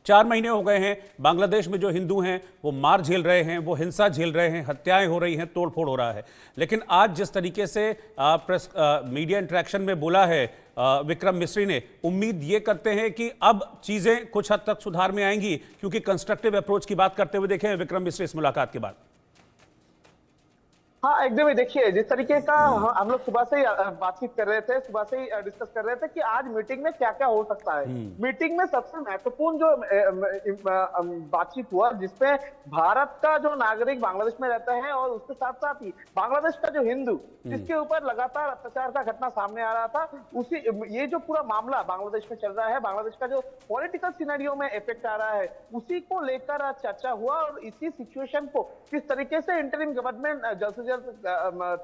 4 महीने हो गए हैं, बांग्लादेश में जो हिंदू हैं वो मार झेल रहे हैं, वो हिंसा झेल रहे हैं, हत्याएं हो रही हैं, तोड़फोड़ हो रहा है। लेकिन आज जिस तरीके से प्रेस मीडिया इंटरेक्शन में बोला है विक्रम मिस्री ने, उम्मीद ये करते हैं कि अब चीजें कुछ हद तक सुधार में आएंगी, क्योंकि कंस्ट्रक्टिव अप्रोच की बात करते हुए देखे विक्रम मिस्री इस मुलाकात के बाद। हाँ, एकदम ही देखिए, जिस तरीके का हम लोग सुबह से ही बातचीत कर रहे थे, सुबह से ही डिस्कस कर रहे थे कि आज मीटिंग में क्या क्या हो सकता है। मीटिंग में सबसे महत्वपूर्ण जो बातचीत हुआ, जिसपे भारत का जो नागरिक बांग्लादेश में रहता है और उसके साथ साथ ही बांग्लादेश का जो हिंदू, जिसके ऊपर लगातार अत्याचार का घटना सामने आ रहा था, उसी ये जो पूरा मामला बांग्लादेश में चल रहा है, बांग्लादेश का जो पॉलिटिकल सिनेरियो में इफेक्ट आ रहा है, उसी को लेकर आज चर्चा हुआ। और इसी सिचुएशन को किस तरीके से इंटरिम गवर्नमेंट जल्द से जल्द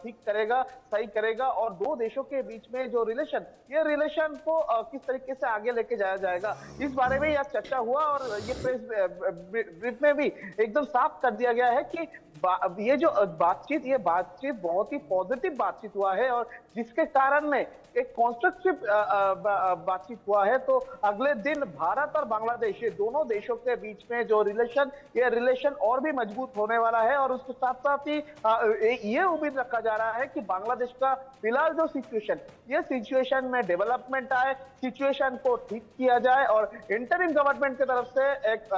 ठीक करेगा, सही करेगा, और दो देशों के बीच में जो ये रिलेशन को किस तरीके से आगे लेके जाया जाएगा, इस बारे में यह चर्चा हुआ। और ये प्रेस ब्रीफ में भी एकदम साफ कर दिया गया है कि ये जो बातचीत बहुत ही पॉजिटिव बातचीत हुआ है, और जिसके कारण में एक कॉन्स्ट्रक्टिव बातचीत हुआ है। तो अगले दिन भारत और बांग्लादेश, ये दोनों देशों के बीच में जो ये रिलेशन और भी मजबूत होने वाला है। और उसके साथ साथ ही ये उम्मीद रखा जा रहा है कि बांग्लादेश का फिलहाल जो सिचुएशन में डेवलपमेंट आए, सिचुएशन को ठीक किया जाए। और इंटरिम गवर्नमेंट की तरफ से एक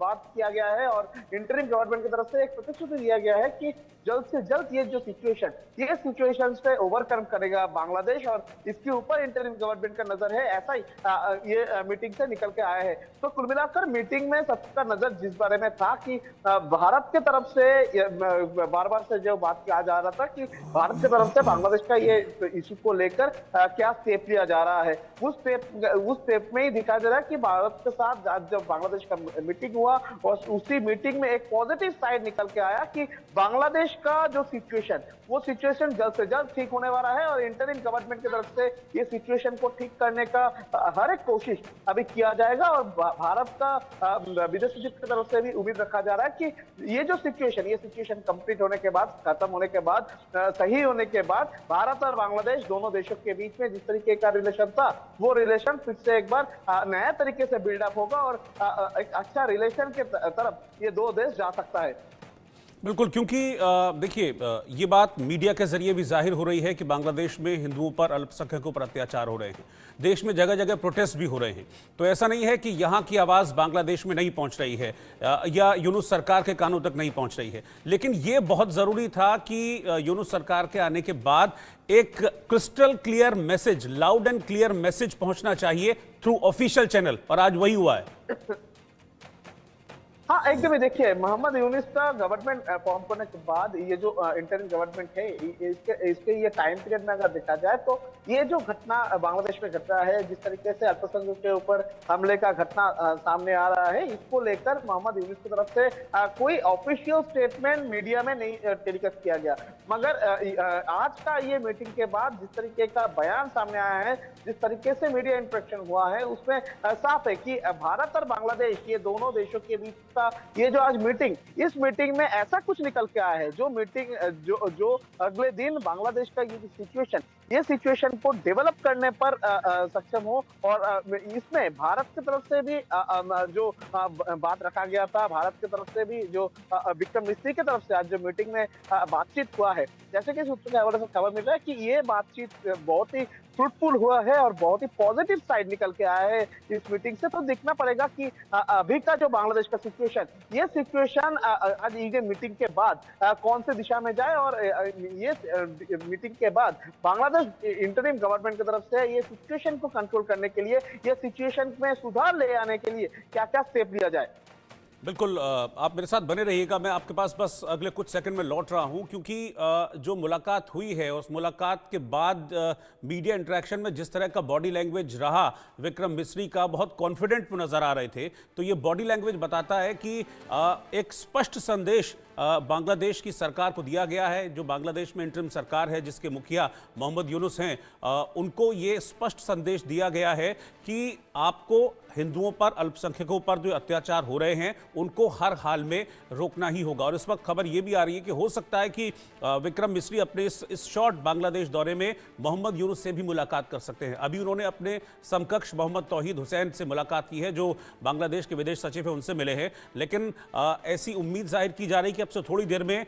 बात किया गया है, और इंटरिम गवर्नमेंट की तरफ से एक प्रतिश्रुति दिया गया है कि जल्द से जल्द ये सिचुएशन से ओवरकम करेगा बांग्लादेश, और इसके ऊपर इंटरिम गवर्नमेंट का नजर है। ऐसा ही ये मीटिंग से निकल के आए हैं। तो कुल मिलाकर मीटिंग में सबका नजर जिस बारे में था कि भारत के तरफ से बार बार से जो बात किया जा रहा था कि भारत की तरफ से बांग्लादेश का ये इशू को लेकर क्या स्टेप लिया जा रहा है, उस स्टेप में ही दिखाई दे रहा है कि भारत के साथ जब बांग्लादेश का मीटिंग हुआ, और उसी मीटिंग में एक पॉजिटिव साइड निकल के आया कि बांग्लादेश का जो सिचुएशन जल्द से जल्द ठीक होने वाला है। और इंटरिम गवर्नमेंट की तरफ से ये सिचुएशन को ठीक करने का हर एक कोशिश अभी किया जाएगा। और भारत का विदेश सचिव की तरफ से भी उम्मीद रखा जा रहा है कि ये सिचुएशन कंप्लीट होने के बाद, खत्म होने के बाद, सही होने के बाद, भारत और बांग्लादेश दोनों देशों के बीच में जिस तरीके का रिलेशन था, वो रिलेशन फिर से एक बार नया तरीके से बिल्डअप होगा, और एक अच्छा रिलेशन के तरफ ये दो देश जा सकता है। बिल्कुल, क्योंकि देखिए ये बात मीडिया के जरिए भी जाहिर हो रही है कि बांग्लादेश में हिंदुओं पर, अल्पसंख्यकों पर अत्याचार हो रहे हैं। देश में जगह जगह प्रोटेस्ट भी हो रहे हैं। तो ऐसा नहीं है कि यहाँ की आवाज़ बांग्लादेश में नहीं पहुँच रही है या यूनुस सरकार के कानों तक नहीं पहुँच रही है। लेकिन ये बहुत ज़रूरी था कि यूनुस सरकार के आने के बाद एक crystal clear message, loud and clear message पहुँचना चाहिए थ्रू ऑफिशियल चैनल, और आज वही हुआ है। हाँ, एकदम ही देखिए, मोहम्मद यूनुस का गवर्नमेंट फॉर्म करने के बाद ये जो इंटरिम गवर्नमेंट है, इसके ये टाइम पीरियड में अगर देखा जाए तो ये जो घटना बांग्लादेश में घट रहा है, जिस तरीके से अल्पसंख्यकों के ऊपर हमले का घटना सामने आ रहा है, इसको लेकर मोहम्मद यूनुस की तरफ से कोई ऑफिशियल स्टेटमेंट मीडिया में नहीं टेलीकास्ट किया गया। मगर आज का ये मीटिंग के बाद जिस तरीके का बयान सामने आया है, जिस तरीके से मीडिया इंटरेक्शन हुआ है, उसमें साफ है कि भारत और बांग्लादेश, ये दोनों देशों के बीच ये जो आज इस मीटिंग में ऐसा कुछ निकल के आया है, जो अगले दिन बांग्लादेश का ये सिचुएशन को डेवलप करने पर सक्षम हो। और इसमें भारत की तरफ से भी जो बात रखा गया था, भारत की तरफ से भी जो विक्रम मिस्री की तरफ से आज जो मीटिंग में बातचीत हुआ है, जैसे कि सूत्रों से खबर मिल रहा है कि ये बातचीत बहुत ही फ्रूटफुल हुआ है और बहुत ही पॉजिटिव साइड निकल के आया है इस मीटिंग से। तो देखना पड़ेगा कि अभी का जो बांग्लादेश का ये सिचुएशन आज ये मीटिंग के बाद कौन से दिशा में जाए, और ये मीटिंग के बाद बांग्लादेश इंटरिम गवर्नमेंट की तरफ से ये सिचुएशन को कंट्रोल करने के लिए, ये सिचुएशन में सुधार ले आने के लिए क्या क्या स्टेप लिया जाए। बिल्कुल, आप मेरे साथ बने रहिएगा। मैं आपके पास बस अगले कुछ सेकंड में लौट रहा हूं, क्योंकि जो मुलाकात हुई है, उस मुलाकात के बाद मीडिया इंटरेक्शन में जिस तरह का बॉडी लैंग्वेज रहा विक्रम मिस्री का, बहुत कॉन्फिडेंट नजर आ रहे थे। तो ये बॉडी लैंग्वेज बताता है कि एक स्पष्ट संदेश बांग्लादेश की सरकार को दिया गया है। जो बांग्लादेश में इंटरिम सरकार है, जिसके मुखिया मोहम्मद यूनुस हैं, उनको ये स्पष्ट संदेश दिया गया है कि आपको हिंदुओं पर, अल्पसंख्यकों पर जो अत्याचार हो रहे हैं उनको हर हाल में रोकना ही होगा। और इस वक्त खबर यह भी आ रही है कि हो सकता है कि विक्रम मिस्री अपने इस शॉर्ट बांग्लादेश दौरे में मोहम्मद यूनुस से भी मुलाकात कर सकते हैं। अभी उन्होंने अपने समकक्ष मोहम्मद तौहीद हुसैन से मुलाकात की है, जो बांग्लादेश के विदेश सचिव है, उनसे मिले हैं। लेकिन ऐसी उम्मीद जाहिर की जा रही है कि अब से थोड़ी देर में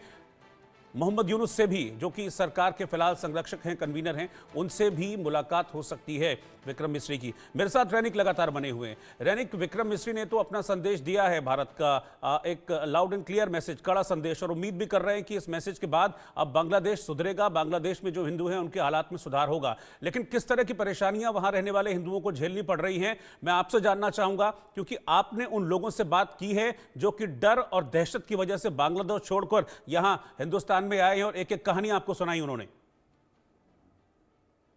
मोहम्मद यूनुस से भी, जो कि सरकार के फिलहाल संरक्षक हैं, कन्वीनर हैं, उनसे भी मुलाकात हो सकती है विक्रम मिस्री की। मेरे साथ रैनिक लगातार बने हुए हैं। रैनिक, विक्रम मिस्री ने तो अपना संदेश दिया है, भारत का एक लाउड एंड क्लियर मैसेज, कड़ा संदेश, और उम्मीद भी कर रहे हैं कि इस मैसेज के बाद अब बांग्लादेश सुधरेगा, बांग्लादेश में जो हिंदू हैं उनके हालात में सुधार होगा। लेकिन किस तरह की परेशानियां वहां रहने वाले हिंदुओं को झेलनी पड़ रही हैं, मैं आपसे जानना चाहूंगा, क्योंकि आपने उन लोगों से बात की है जो कि डर और दहशत की वजह से बांग्लादेश छोड़कर यहां हिंदुस्तान में आए हैं और एक एक कहानी आपको सुनाई उन्होंने।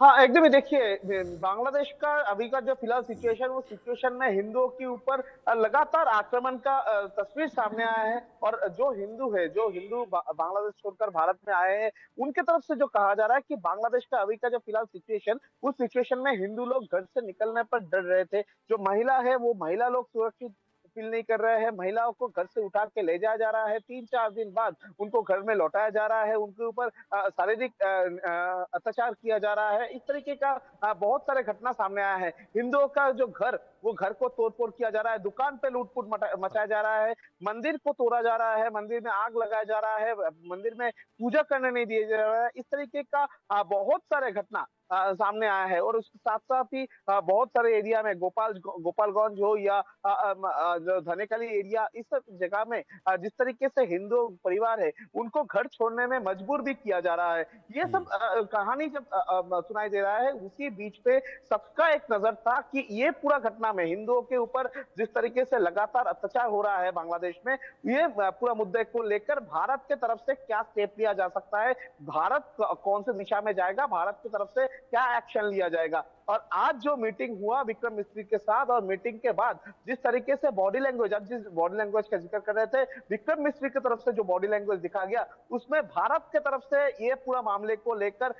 हाँ, एकदम ही देखिए, बांग्लादेश का अभी का जो फिलहाल सिचुएशन, वो सिचुएशन में हिंदुओं के ऊपर लगातार आक्रमण का तस्वीर सामने आया है। और जो हिंदू बांग्लादेश छोड़कर भारत में आए हैं, उनके तरफ से जो कहा जा रहा है कि बांग्लादेश का अभी का जो फिलहाल सिचुएशन, उस सिचुएशन में हिंदू लोग घर से निकलने पर डर रहे थे। जो महिला है, वो महिला लोग सुरक्षित फील नहीं कर रहे हैं। महिलाओं को घर से उठा के ले जाया जा रहा है, 3-4 दिन बाद उनको घर में लौटाया जा रहा है, उनके ऊपर शारीरिक अत्याचार किया जा रहा है। इस तरीके का बहुत सारे घटना सामने आया है। हिंदुओं का जो घर, वो घर को तोड़फोड़ किया जा रहा है, दुकान पे लूटफूट मचाया जा रहा है, मंदिर को तोड़ा जा रहा है, मंदिर में आग लगाया जा रहा है, मंदिर में पूजा करने नहीं दिया जा रहा है। इस तरीके का बहुत सारे घटना सामने आया है। और उसके साथ साथ ही बहुत सारे एरिया में, गोपालगंज हो या जो धनेकली एरिया, इस सब जगह में जिस तरीके से हिंदू परिवार है, उनको घर छोड़ने में मजबूर भी किया जा रहा है। ये सब कहानी जब सुनाई दे रहा है, उसी बीच पे सबका एक नजर था कि ये पूरा घटना में हिंदुओं के ऊपर जिस तरीके से लगातार अत्याचार हो रहा है बांग्लादेश में, ये पूरा मुद्दे को लेकर भारत के तरफ से क्या स्टेप लिया जा सकता है, भारत कौन से दिशा में जाएगा, भारत की तरफ से क्या एक्शन लिया जाएगा। और आज जो मीटिंग हुआ विक्रम मिस्री के साथ, और मीटिंग के बाद जिस तरीके से बॉडी लैंग्वेज, अब जिस बॉडी लैंग्वेज का जिक्र कर रहे थे, विक्रम मिस्री की तरफ से जो बॉडी लैंग्वेज दिखा गया, उसमें भारत की तरफ से ये पूरा मामले को लेकर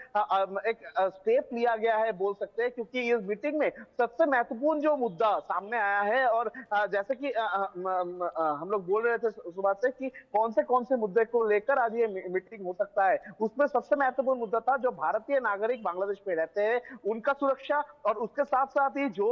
एक स्टेप लिया गया है, बोल सकते हैं। क्योंकि इस मीटिंग में सबसे महत्वपूर्ण जो मुद्दा सामने आया है, और जैसे कि हम लोग बोल रहे थे सुबह से कि कौन से मुद्दे को लेकर आज ये मीटिंग हो सकता है, उसमें सबसे महत्वपूर्ण मुद्दा था जो भारतीय नागरिक बांग्लादेश में रहते हैं उनका सुरक्षा, और उसके साथ साथ ही जो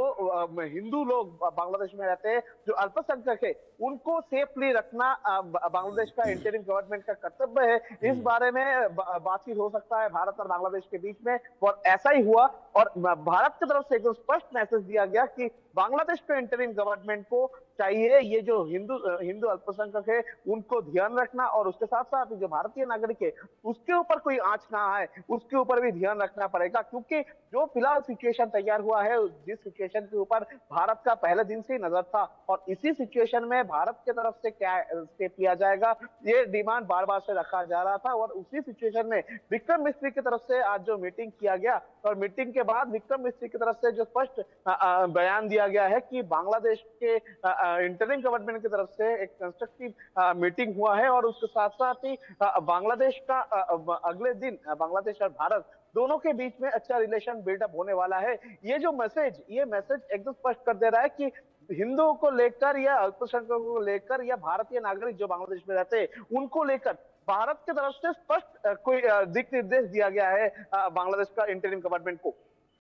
हिंदू लोग बांग्लादेश में रहते हैं, जो अल्पसंख्यक है, उनको सेफली रखना बांग्लादेश का इंटरिम गवर्नमेंट का कर्तव्य है। इस बारे में बातचीत हो सकता है भारत और बांग्लादेश के बीच में, और ऐसा ही हुआ। और भारत की तरफ से एकदम स्पष्ट मैसेज दिया गया कि बांग्लादेश के इंटरिम गवर्नमेंट को चाहिए ये जो हिंदू अल्पसंख्यक है उनको ध्यान रखना, और उसके साथ साथ जो भारतीय नागरिक है उसके ऊपर कोई आंच ना आए, उसके ऊपर भी ध्यान रखना पड़ेगा। क्योंकि जो फिलहाल सिचुएशन तैयार हुआ है, जिस सिचुएशन के ऊपर भारत का पहले दिन से ही नजर था, और इसी सिचुएशन में भारत की तरफ से क्या स्टेप लिया जाएगा, ये डिमांड बार बार से रखा जा रहा था। और उसी सिचुएशन में विक्रम मिस्री की तरफ से आज जो मीटिंग किया गया, और मीटिंग के बाद विक्रम मिस्री की तरफ से जो स्पष्ट बयान दिया गया है कि बांग्लादेश के इंटरिम गवर्नमेंट की तरफ से एक कंस्ट्रक्टिव मीटिंग हुआ है, और उसके साथ साथ ही बांग्लादेश का अगले दिन बांग्लादेश और भारत दोनों के बीच में अच्छा रिलेशन बिल्डअप होने वाला है। ये मैसेज एकदम स्पष्ट कर दे रहा है कि हिंदुओं को लेकर या अल्पसंख्यकों को लेकर या भारतीय नागरिक जो बांग्लादेश में रहते हैं उनको लेकर भारत की तरफ से स्पष्ट कोई दिक निर्देश दिया गया है बांग्लादेश का इंटरिम गवर्नमेंट को।